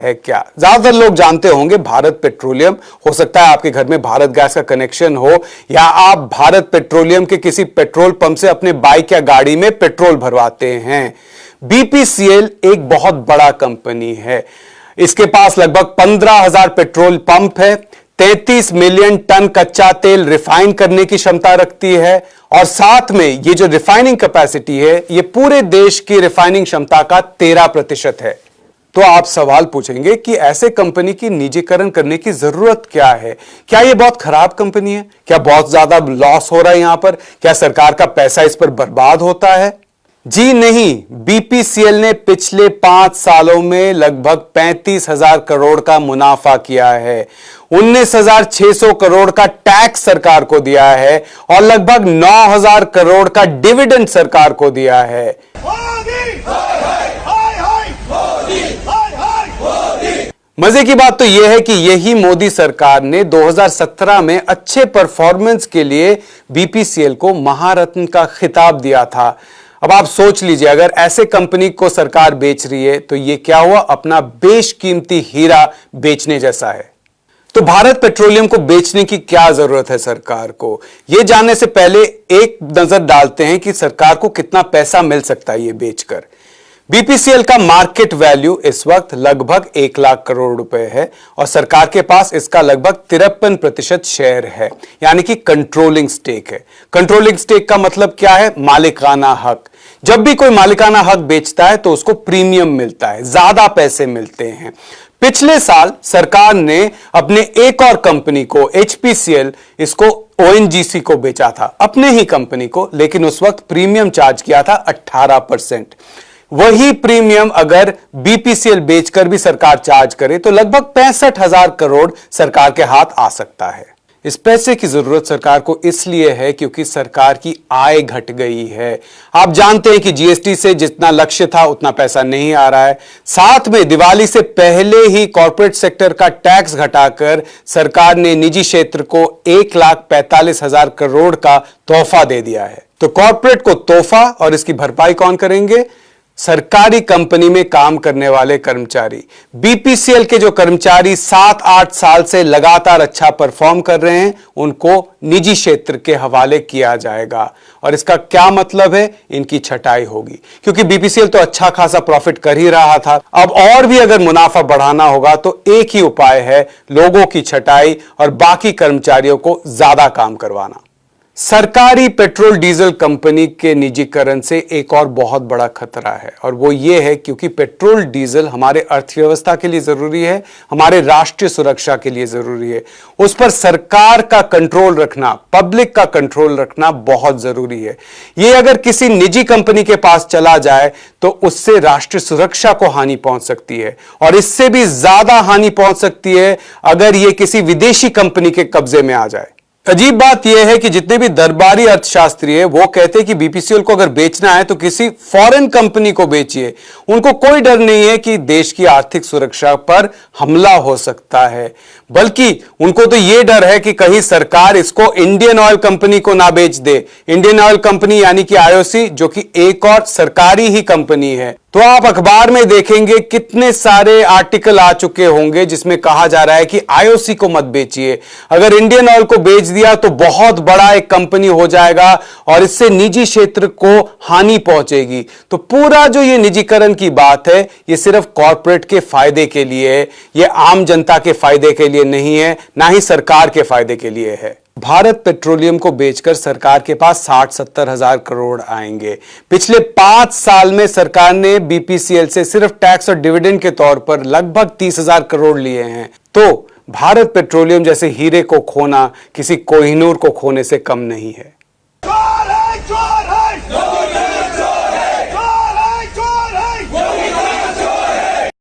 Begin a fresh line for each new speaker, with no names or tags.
है क्या? ज्यादातर लोग जानते होंगे भारत पेट्रोलियम। हो सकता है आपके घर में भारत गैस का कनेक्शन हो या आप भारत पेट्रोलियम के किसी पेट्रोल पंप से अपने बाइक या गाड़ी में पेट्रोल भरवाते हैं। बीपीसीएल एक बहुत बड़ा कंपनी है। इसके पास लगभग 15,000 पेट्रोल पंप है, 33 मिलियन टन कच्चा तेल रिफाइन करने की क्षमता रखती है और साथ में ये जो रिफाइनिंग कैपेसिटी है ये पूरे देश की रिफाइनिंग क्षमता का 13% है। तो आप सवाल पूछेंगे कि ऐसे कंपनी की निजीकरण करने की जरूरत क्या है? क्या यह बहुत खराब कंपनी है? क्या बहुत ज्यादा लॉस हो रहा है यहां पर? क्या सरकार का पैसा इस पर बर्बाद होता है? जी नहीं, बीपीसीएल ने पिछले 5 सालों में लगभग 35,000 करोड़ का मुनाफा किया है, 19,600 करोड़ का टैक्स सरकार को दिया है और लगभग 9,000 करोड़ का डिविडेंड सरकार को दिया है। मजे की बात तो यह है कि यही मोदी सरकार ने 2017 में अच्छे परफॉर्मेंस के लिए बीपीसीएल को महारत्न का खिताब दिया था। अब आप सोच लीजिए, अगर ऐसे कंपनी को सरकार बेच रही है तो यह क्या हुआ? अपना बेशकीमती हीरा बेचने जैसा है। तो भारत पेट्रोलियम को बेचने की क्या जरूरत है सरकार को? यह जानने से पहले एक नजर डालते हैं कि सरकार को कितना पैसा मिल सकता है यह बेचकर। बीपीसीएल का मार्केट वैल्यू इस वक्त लगभग 1 लाख करोड़ रुपए है और सरकार के पास इसका लगभग 53% शेयर है, यानी कि कंट्रोलिंग स्टेक है। कंट्रोलिंग स्टेक का मतलब क्या है? मालिकाना हक। जब भी कोई मालिकाना हक बेचता है तो उसको प्रीमियम मिलता है, ज्यादा पैसे मिलते हैं। पिछले साल सरकार ने अपने एक और कंपनी को एचपीसीएल, इसको ओएनजीसी को बेचा था, अपने ही कंपनी को, लेकिन उस वक्त प्रीमियम चार्ज किया था 18%। वही प्रीमियम अगर बीपीसीएल बेचकर भी सरकार चार्ज करे तो लगभग 65,000 करोड़ सरकार के हाथ आ सकता है। इस पैसे की जरूरत सरकार को इसलिए है क्योंकि सरकार की आय घट गई है। आप जानते हैं कि जीएसटी से जितना लक्ष्य था उतना पैसा नहीं आ रहा है। साथ में दिवाली से पहले ही कॉर्पोरेट सेक्टर का टैक्स घटाकर सरकार ने निजी क्षेत्र को 1,45,000 करोड़ का तोहफा दे दिया है। तो कॉर्पोरेट को तोहफा और इसकी भरपाई कौन करेंगे? सरकारी कंपनी में काम करने वाले कर्मचारी। बीपीसीएल के जो कर्मचारी 7-8 साल से लगातार अच्छा परफॉर्म कर रहे हैं उनको निजी क्षेत्र के हवाले किया जाएगा। और इसका क्या मतलब है? इनकी छटाई होगी, क्योंकि बीपीसीएल तो अच्छा खासा प्रॉफिट कर ही रहा था। अब और भी अगर मुनाफा बढ़ाना होगा तो एक ही उपाय है, लोगों की छटाई और बाकी कर्मचारियों को ज्यादा काम करवाना। सरकारी पेट्रोल डीजल कंपनी के निजीकरण से एक और बहुत बड़ा खतरा है और वो ये है क्योंकि पेट्रोल डीजल हमारे अर्थव्यवस्था के लिए जरूरी है, हमारे राष्ट्रीय सुरक्षा के लिए जरूरी है। उस पर सरकार का कंट्रोल रखना, पब्लिक का कंट्रोल रखना बहुत जरूरी है। ये अगर किसी निजी कंपनी के पास चला जाए तो उससे राष्ट्रीय सुरक्षा को हानि पहुंच सकती है और इससे भी ज्यादा हानि पहुंच सकती है अगर ये किसी विदेशी कंपनी के कब्जे में आ जाए। अजीब बात यह है कि जितने भी दरबारी अर्थशास्त्री है वो कहते हैं कि बीपीसीएल को अगर बेचना है तो किसी फॉरेन कंपनी को बेचिए। उनको कोई डर नहीं है कि देश की आर्थिक सुरक्षा पर हमला हो सकता है, बल्कि उनको तो यह डर है कि कहीं सरकार इसको इंडियन ऑयल कंपनी को ना बेच दे। इंडियन ऑयल कंपनी यानी कि आईओसी, जो कि एक और सरकारी ही कंपनी है। तो आप अखबार में देखेंगे कितने सारे आर्टिकल आ चुके होंगे जिसमें कहा जा रहा है कि आईओसी को मत बेचिए। अगर इंडियन ऑयल को बेच दिया तो बहुत बड़ा एक कंपनी हो जाएगा और इससे निजी क्षेत्र को हानि पहुंचेगी। तो पूरा जो ये निजीकरण की बात है ये सिर्फ कॉर्पोरेट के फायदे के लिए है, ये आम जनता के फायदे के लिए नहीं है, ना ही सरकार के फायदे के लिए है। भारत पेट्रोलियम को बेचकर सरकार के पास 60-70 हजार करोड़ आएंगे। पिछले 5 साल में सरकार ने बीपीसीएल से सिर्फ टैक्स और डिविडेंड के तौर पर लगभग 30,000 करोड़ लिए हैं। तो भारत पेट्रोलियम जैसे हीरे को खोना किसी कोहिनूर को खोने से कम नहीं है।